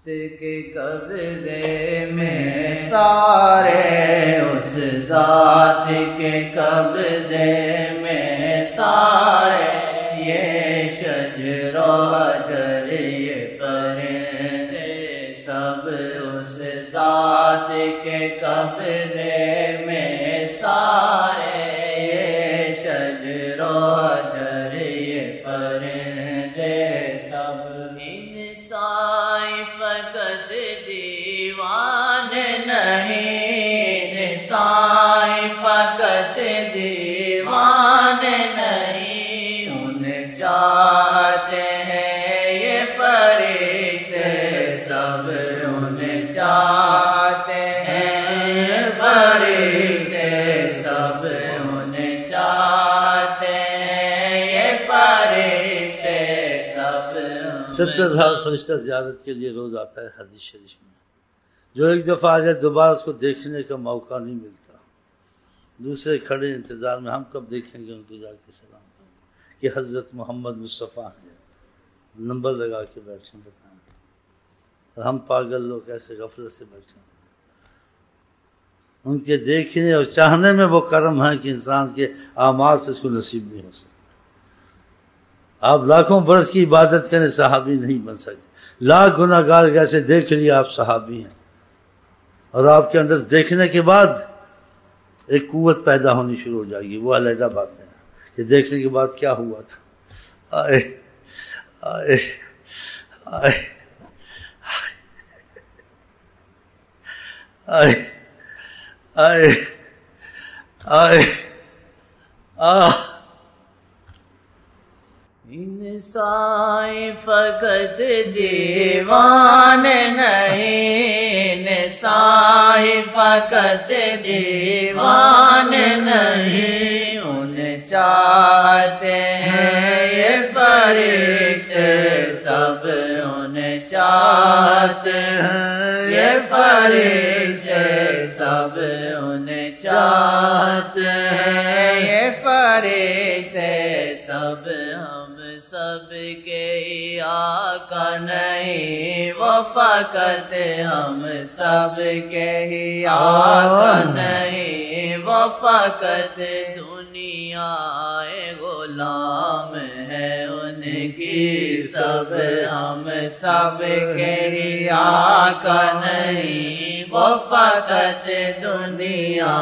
کے قبضے میں سارے، اس ذات کے قبضے میں سارے، یہ شجر و حجر یہ پرندے سب اس ذات کے قبضے میں سارے، یہ شجر و حجر یہ پرندے سب، انسان فقط دیوان نہیں، انسان فقط دیوان نہیں، انہیں چاہتے ہیں یہ فرشتے سب، انہیں چاہتے ہیں فرشتے سب، انہیں چاہتے ہیں یہ فرشتے سب۔ 70,000 فرشتہ زیارت کے لیے روز آتا ہے حدیث شریف میں، جو ایک دفعہ آ جائے دوبارہ اس کو دیکھنے کا موقع نہیں ملتا، دوسرے کھڑے انتظار میں ہم کب دیکھیں گے ان کو جا کے سلام کریں کہ حضرت محمد مصطفیٰ ہیں، نمبر لگا کے بیٹھیں، بتائیں اور ہم پاگل لوگ ایسے غفلت سے بیٹھے ہیں۔ ان کے دیکھنے اور چاہنے میں وہ کرم ہے کہ انسان کے اعمال سے اس کو نصیب نہیں ہو سکتا۔ آپ لاکھوں برس کی عبادت کریں صحابی نہیں بن سکتے، لاکھ گناہ گار کیسے دیکھ لیے آپ صحابی ہیں، اور آپ کے اندر دیکھنے کے بعد ایک قوت پیدا ہونی شروع ہو جائے گی، وہ علیحدہ باتیں ہیں کہ دیکھنے کے بعد کیا ہوا تھا۔ آئے آئے آئے آئے آئے آئے آہ۔ انسان فقط دیوان نہیں، انسان فقط دیوان نہیں، انہیں چاہتے ہیں یہ فرشتے سب، انہیں چاہتے ہیں یہ فرشتے سب، انہیں چاہتے ہیں یہ فرشتے سب۔ ہم سب کے ہی آقا نہیں وہ فقط، ہم سب کے ہی آقا نہیں وہ فقط، دنیا غلام ہے ان کی سب، ہم سب کے ہی آقا نہیں وہ فقط، دنیا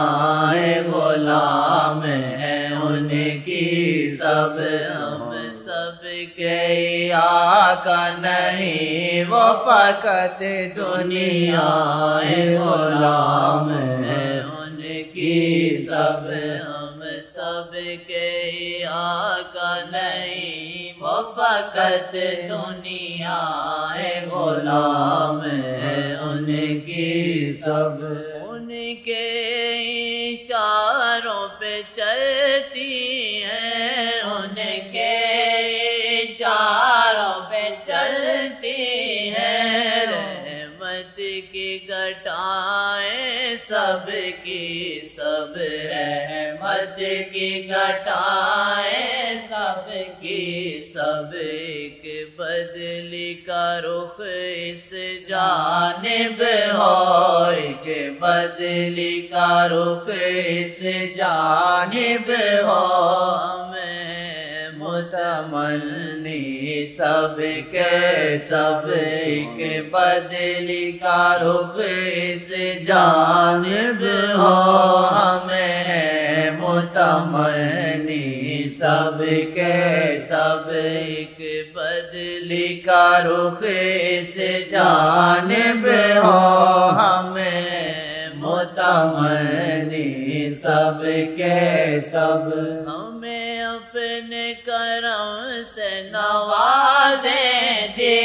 غلام ہے ان کی سب، ہم سب کے ہی آقا نہیں وہ فقط، دنیا غلام ہے ان کی سب، ہم سب کے ہی آقا نہیں وہ فقط، دنیا غلام ہے ان کی سب، ان کے اشاروں پہ چلتی ہیں، ان کے اشاروں پہ چلتی ہیں، رحمت کی گھٹائیں سب کی سب، رحمت کی گھٹائیں سب کی سب، ایک بدلی کا رخ اس جانب ہو، ایک بدلی کا رخ اس جانب ہو، ہمیں متمنی سب کے سب، ایک بدلی کا رخ اس جانب ہو، ہمیں متمنی سب کے سب، ایک بدلی کا رخ اس جانب ہو، ہمیں متمنی سب کے سب، ہمیں اپنے کرم سے نوازیں جی،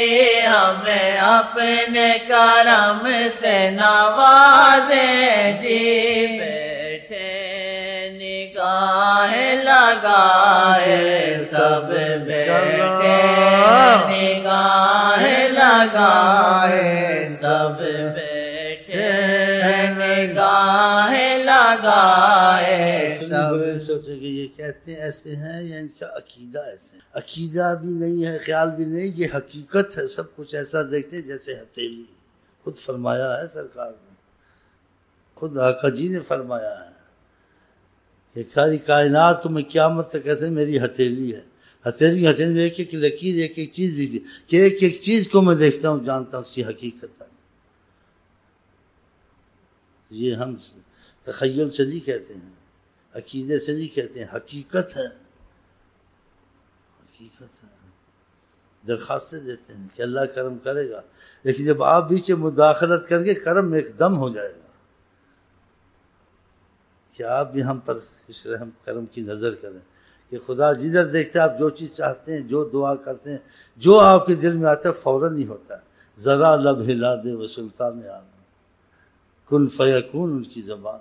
ہمیں اپنے کرم سے نوازیں جی، بیٹھے نگاہ لگائے سب، بیٹھے نگاہ لگائے سب، بیٹھے نگاہ لگائے سب، سوچے کہ یہ کیا کہتے ایسے ہیں یا ان کا عقیدہ ایسے ہے؟ عقیدہ بھی نہیں ہے، خیال بھی نہیں، یہ حقیقت ہے، سب کچھ ایسا دیکھتے ہیں جیسے ہتھیلی. خود فرمایا ہے سرکار نے، خود آقا جی نے فرمایا ہے کہ ساری کائنات کو میں قیامت تک ایسے میری ہتھیلی ہے، ہتھیلی میں ایک ایک لکیر، ایک ایک چیز دیکھتی کہ ایک ایک چیز کو میں دیکھتا ہوں، جانتا ہوں اس کی حقیقت تک. یہ ہم تخیل سے نہیں کہتے ہیں، عقیدے سے نہیں کہتے ہیں، حقیقت ہے، حقیقت ہے. درخواستیں دیتے ہیں کہ اللہ کرم کرے گا، لیکن جب آپ بیچ مداخلت کر کے کرم ایک دم ہو جائے گا کہ آپ بھی ہم پر کچھ رحم کرم کی نظر کریں کہ خدا جدھر دیکھتے ہیں آپ جو چیز چاہتے ہیں، جو دعا کرتے ہیں، جو آپ کے دل میں آتا ہے فوراً ہی ہوتا ہے. ذرا لب ہلا دے وہ سلطان عالم، کن فیکون ان کی زبان،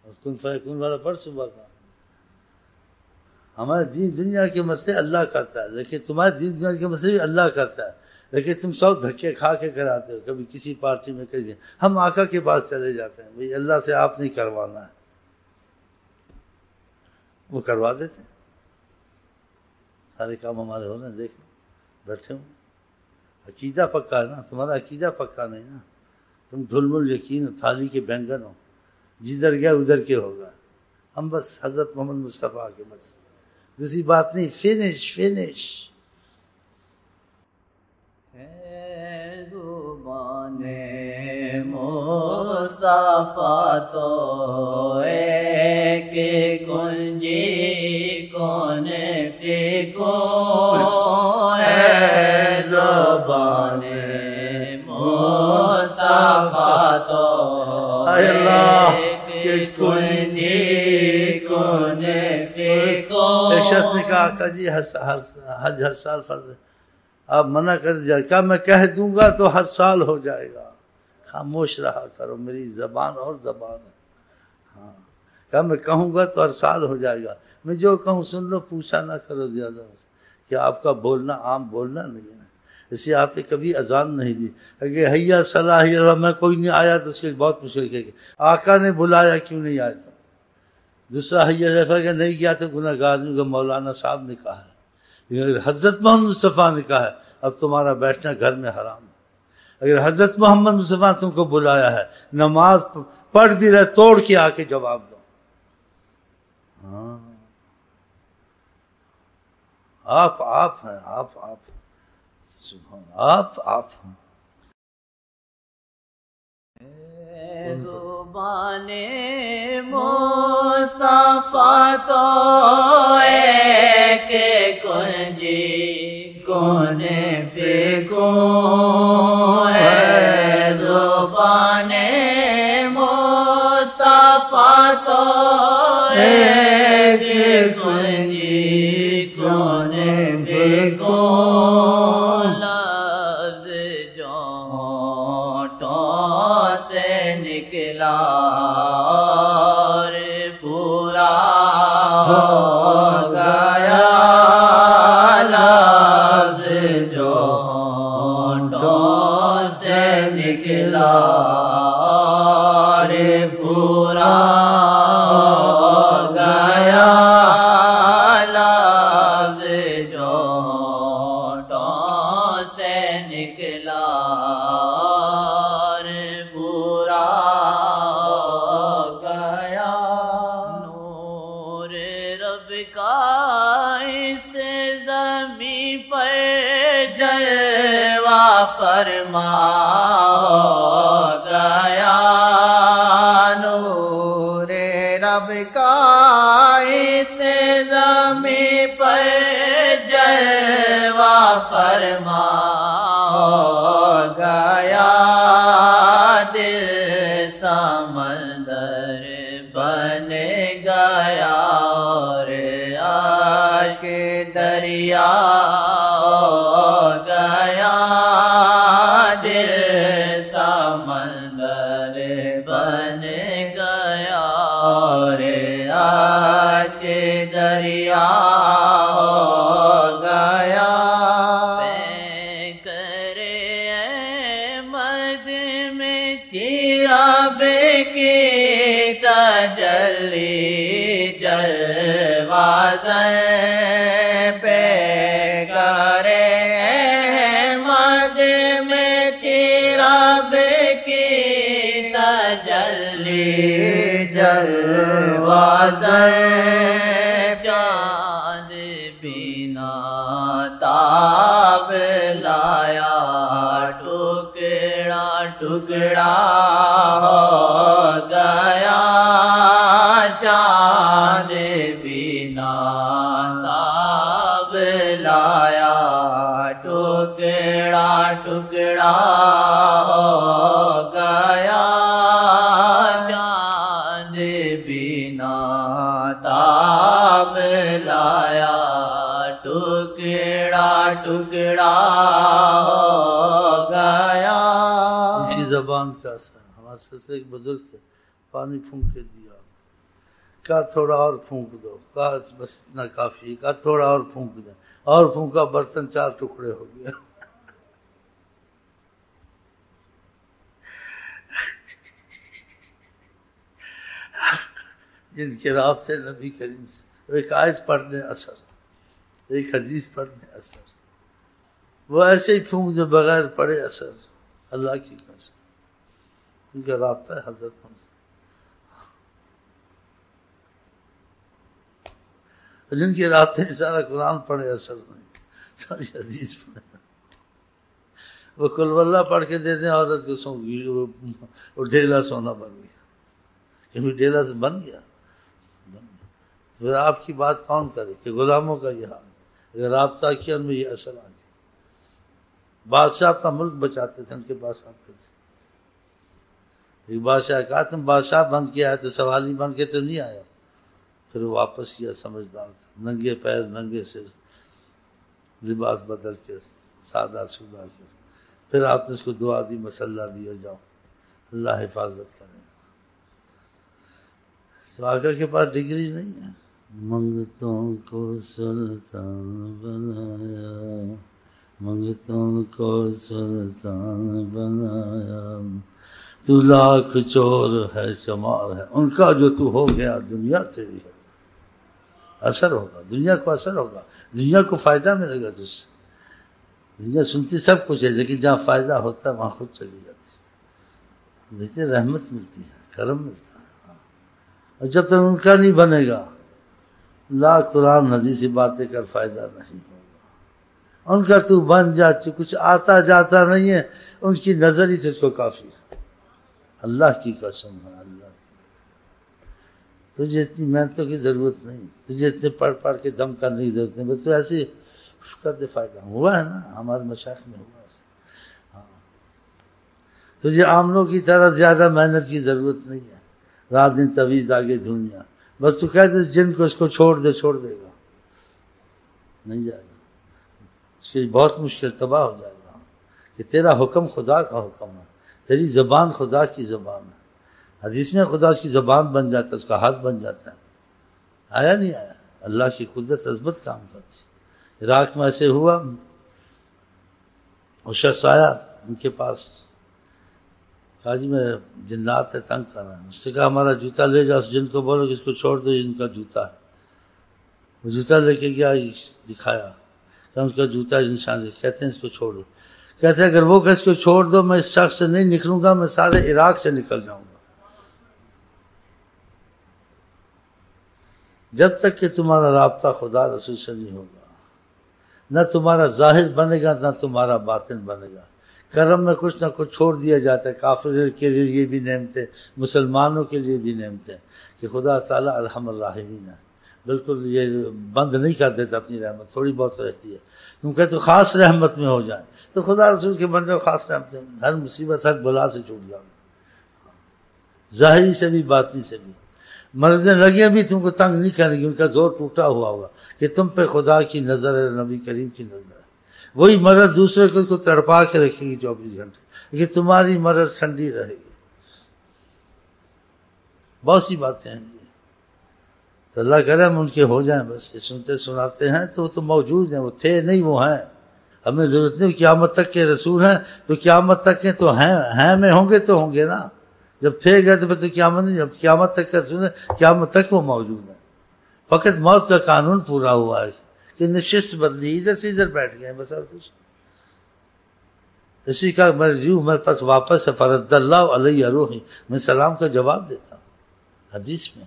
اور کن فیکون والا پڑھ صبح کا. ہمارے دین دنیا کے مسئلے اللہ کرتا ہے، لیکن تمہارے دین دنیا کے مسئلے بھی اللہ کرتا ہے، لیکن تم سب دھکے کھا کے کراتے ہو. کبھی کسی پارٹی میں کہیں ہم آقا کے پاس چلے جاتے ہیں، بھئی اللہ سے آپ نہیں کروانا ہے، وہ کروا دیتے ہیں. سارے کام ہمارے ہو رہے ہیں، دیکھ بیٹھے ہوں. عقیدہ پکا ہے نا، تمہارا عقیدہ پکا نہیں نا، تم ڈھلمل یقین تھالی کے بینگن ہو، جدھر گیا ادھر کے ہوگا. ہم بس حضرت محمد مصطفیٰ کے، بس دوسری بات نہیں. فینش زبان مصطفیٰ تو ایک کنجی کون فکو ہے، زبان مصطفیٰ تو ایک کنجی کون فکو. ایک شخص نے کہا آقا جی حج ہر سال فرض ہے، آپ منع کر دیا. کہا میں کہہ دوں گا تو ہر سال ہو جائے گا، خاموش رہا کرو، میری زبان اور زبان ہے. ہاں کہا میں کہوں گا تو ہر سال ہو جائے گا، میں جو کہوں سن لو، پوچھا نہ کرو زیادہ. کہ آپ کا بولنا عام بولنا نہیں ہے نا، اس لیے آپ نے کبھی اذان نہیں دی. اگر حیا صلاح میں کوئی نہیں آیا تو اس کے بہت مشکل کہ آقا نے بلایا کیوں نہیں آئے تم. دوسرا حیا نہیں کیا تو گناہ گار نہیں ہوگا، مولانا صاحب نے کہا ہے، حضرت محمد مصطفیٰ نے کہا ہے اب تمہارا بیٹھنا گھر میں حرام ہے. اگر حضرت محمد مصطفیٰ تم کو بلایا ہے، نماز پڑھ بھی رہے توڑ کے آ کے جواب دو. ہاں آپ ہیں، آپ سبحان آپ ہیں. زبان مصطفیٰ تو ایک کنجی کون فکو ہے، زبان مصطفیٰ تو ایک کنجی کون فکو. لفظ جو ہونٹوں سے نکلا اور پورا ہو گیا، لفظ جو ہونٹوں سے نکلا اور پورا ہو گیا، لفظ جو ہونٹوں سے نکلا اور پورا ہو گیا. نور رب کا اس زمین پر جلوہ فرما ہو گیا، نور رب کا اس زمین پر جلوہ فرما ہو گیا. دل سمندر بن گیا اور عشق دریا ہو گیا، دل سمندر بن گیا اور عشق دریا ہو گیا. تیرا بے کی تجلی دروازے پہ کرے احمد میں تھی رب کی تجلی دروازے چاند بنا تاب لایا ٹکڑا ٹکڑا ہو گیا چاند بنا تاب لایا ٹکڑا ٹکڑا ہو گیا چاند بنا تاب لایا ٹکڑا ٹکڑا ہو گیا. ان کی زبان کا اثر. ہمارے سلسلے ایک بزرگ سے پانی پھونک کے دیا, کہا تھوڑا اور پھونک دو, کہا بس اتنا کافی, کہا تھوڑا اور پھونک دیں, اور پھونکا, برتن 4 ٹکڑے ہو گیا. جن کے رابطے نبی کریم سے, ایک آیت پڑھ دیں اثر, ایک حدیث پڑھ دیں اثر, وہ ایسے ہی پھونک دیں بغیر پڑھے اثر. اللہ کی قسم, ان کا رابطہ ہے حضرت محمد سے. جن کے رابطے سارا قرآن پڑھے اثر نہیں, ساری حدیث پڑھے. وہ قل واللہ پڑھ کے دیتے ہیں عورت کو, سو وہ ڈھیلا سونا بن گیا. کبھی ڈھیلا سے بن گیا, پھر آپ کی بات کون کرے کہ غلاموں کا یہ حال. اگر رابطہ کیا ان میں یہ اثر آ گیا. بادشاہ اپنا ملک بچاتے تھے, ان کے پاس آتے تھے. ایک بادشاہ کہا تم بادشاہ بن کے آئے تو سوالی بن کے تو نہیں آیا. پھر وہ واپس کیا, سمجھدار تھا, ننگے پیر ننگے سر لباس بدل کے سادہ سودہ کے. پھر آپ نے اس کو دعا دی, مسلح دیا, جاؤ اللہ حفاظت کرے. تو آقا کے پاس ڈگری نہیں ہے. منگتوں کو سلطان بنایا, منگتوں کو سلطان بنایا, تو لاکھ چور ہے چمار ہے, ان کا جو تو ہو گیا دنیا تیری ہے. اثر ہوگا, دنیا کو اثر ہوگا, دنیا کو فائدہ ملے گا تجھ سے. دنیا سنتی سب کچھ ہے, لیکن جہاں فائدہ ہوتا ہے وہاں خود چلی جاتی ہے. دیکھتے رحمت ملتی ہے, کرم ملتا ہے. اور جب تک ان کا نہیں بنے گا, لا قرآن حدیثی باتیں کر فائدہ نہیں ہوگا. ان کا تو بن جا, کچھ آتا جاتا نہیں ہے, ان کی نظر ہی تجھ کو کافی ہے. اللہ کی قسم ہے, اللہ کی قسم. تجھے اتنی محنتوں کی ضرورت نہیں, تجھے اتنے پڑھ پڑھ کے دم کرنے کی ضرورت نہیں, بس تو ایسے کر دے فائدہ. ہوا ہے نا ہمارے مشائخ میں, ہوا ایسے. ہاں, تجھے عاملوں کی طرح زیادہ محنت کی ضرورت نہیں ہے. رات دن طویز آگے دنیا, بس تو کہتے جن کو اس کو چھوڑ دے گا, نہیں جائے گا. اس کی بہت مشکل, تباہ ہو جائے گا. کہ تیرا حکم خدا کا حکم ہے, تیری زبان خدا کی زبان ہے. حدیث میں خدا اس کی زبان بن جاتا ہے, اس کا ہاتھ بن جاتا ہے. آیا نہیں آیا؟ اللہ کی قدرت عظمت کام کرتی. عراق میں ایسے ہوا, وہ شخص آیا ان کے پاس, کہا جی میں جنات ہے تنگ کر رہا ہوں. اس سے کہا ہمارا جوتا لے جاؤ, اس جن کو بولو کہ اس کو چھوڑ دو, ان کا جوتا ہے. وہ جوتا لے کے گیا, دکھایا کہ ان کا جوتا انسان. کہتے ہیں اس کو چھوڑ دو. کہتے ہیں اگر وہ کہ اس کو چھوڑ دو, میں اس شخص سے نہیں نکلوں گا, میں سارے عراق سے نکل جاؤں گا. جب تک کہ تمہارا رابطہ خدا رسول سے نہیں ہوگا, نہ تمہارا ظاہر بنے گا نہ تمہارا باطن بنے گا. کرم میں کچھ نہ کچھ چھوڑ دیا جاتا ہے. کافر کے لیے یہ بھی نعمتیں, مسلمانوں کے لیے بھی نعمتیں, کہ خدا تعالیٰ ارحم الراحمین ہے. بالکل یہ بند نہیں کر دیتا اپنی رحمت, تھوڑی بہت رہتی ہے. تم کہتے تو خاص رحمت میں ہو جائے, تو خدا رسول کے بن جاؤ, خاص رحمت سے ہر مصیبت ہر بلا سے چھوٹ جاؤ, ظاہری سے بھی باطنی سے بھی. مرضیں لگیں بھی تم کو تنگ نہیں کریں گی, ان کا زور ٹوٹا ہوا ہوگا کہ تم پہ خدا کی نظر ہے, نبی کریم کی نظر ہے. وہی مرض دوسرے کو تڑپا کے رکھے گی 24 گھنٹے, لیکن تمہاری مرض ٹھنڈی رہے گی. بہت سی باتیں ہیں. تو اللہ کرے ہم ان کے ہو جائیں, بس یہ سنتے سناتے ہیں تو وہ تو موجود ہیں, وہ تھے نہیں وہ ہیں. ہمیں ضرورت نہیں, قیامت تک کے رسول ہیں تو قیامت تک کے تو ہیں میں ہوں گے تو ہوں گے نا. جب تھے گئے تو قیامت نہیں, جب قیامت تک کے رسول ہیں قیامت تک وہ موجود ہیں. فقط موت کا قانون پورا ہوا ہے کہ نشست بدلی، ادھر سے ادھر بیٹھ گئے بس، اور کچھ اسی کا میری روح میرے پاس واپس ہے، فرد اللہ علیہ روحی، میں سلام کا جواب دیتا ہوں حدیث میں.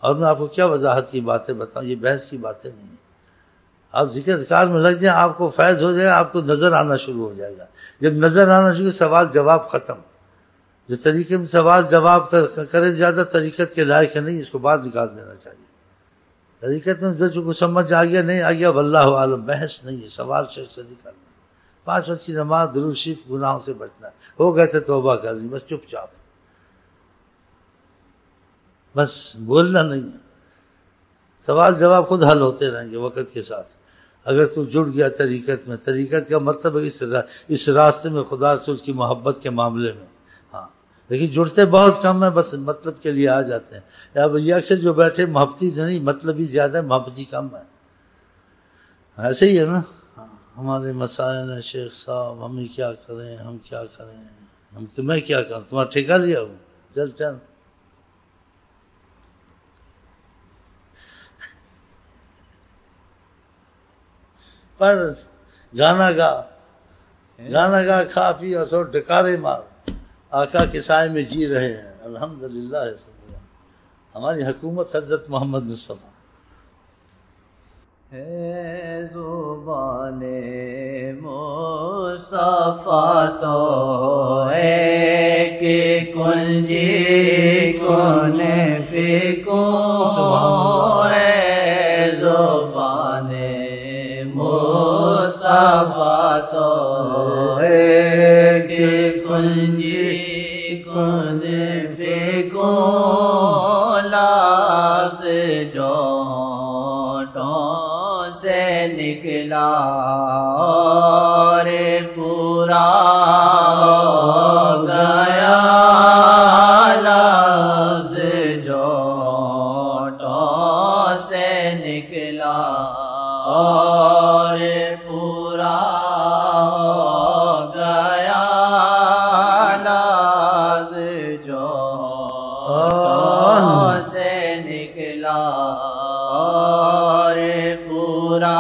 اور میں آپ کو کیا وضاحت کی باتیں بتاؤں، یہ بحث کی باتیں نہیں ہیں. آپ ذکر اذکار میں لگ جائیں، آپ کو فیض ہو جائے، آپ کو نظر آنا شروع ہو جائے گا. جب نظر آنا شروع، سوال جواب ختم. جو طریقے میں سوال جواب کرے زیادہ طریقت کے لائق ہے نہیں، اس کو باہر نکال دینا چاہیے. طریقت میں جو کو سمجھ آ گیا نہیں آ گیا واللہ عالم، بحث نہیں ہے، سوال شیخ سے نکالنا. 5 وقت کی نماز، درود شریف، گناہوں سے بچنا. ہو گئے تھے توبہ کرنی، بس چپ چاپ، بس بولنا نہیں ہے. سوال جواب خود حل ہوتے رہیں گے وقت کے ساتھ. اگر تو جڑ گیا طریقت میں، طریقت کا مطلب ہے اس راستے میں خدا رسول کی محبت کے معاملے میں. ہاں لیکن جڑتے بہت کم ہیں، بس مطلب کے لیے آ جاتے ہیں. اب یہ اکثر جو بیٹھے محبتی نہیں، مطلبی زیادہ ہے، محبتی کم ہے. ایسے ہی ہے نا. ہمارے مسائل ہیں شیخ صاحب، ہمیں کیا کریں، ہم کیا کریں، ہم تمہیں کیا کریں، تمہارا ٹھیکہ لیا ہوں، چل پر گانا گا کھا پی اور سو ڈکارے مار، آقا کے سائے میں جی رہے ہیں الحمدللہ. ہماری حکومت حضرت محمد مصطفیٰ ہے. زبان مصطفیٰ تو ہے کہ کنجی کن فکو ہے. زبان مصطفیٰ تو ہے کہ کنجی کن فکو، لفظ جو سے نکلا اور پورا ہو گیا. لفظ جو سے نکلا اور پورا ہو گیا. لفظ جو سے نکلا اور پورا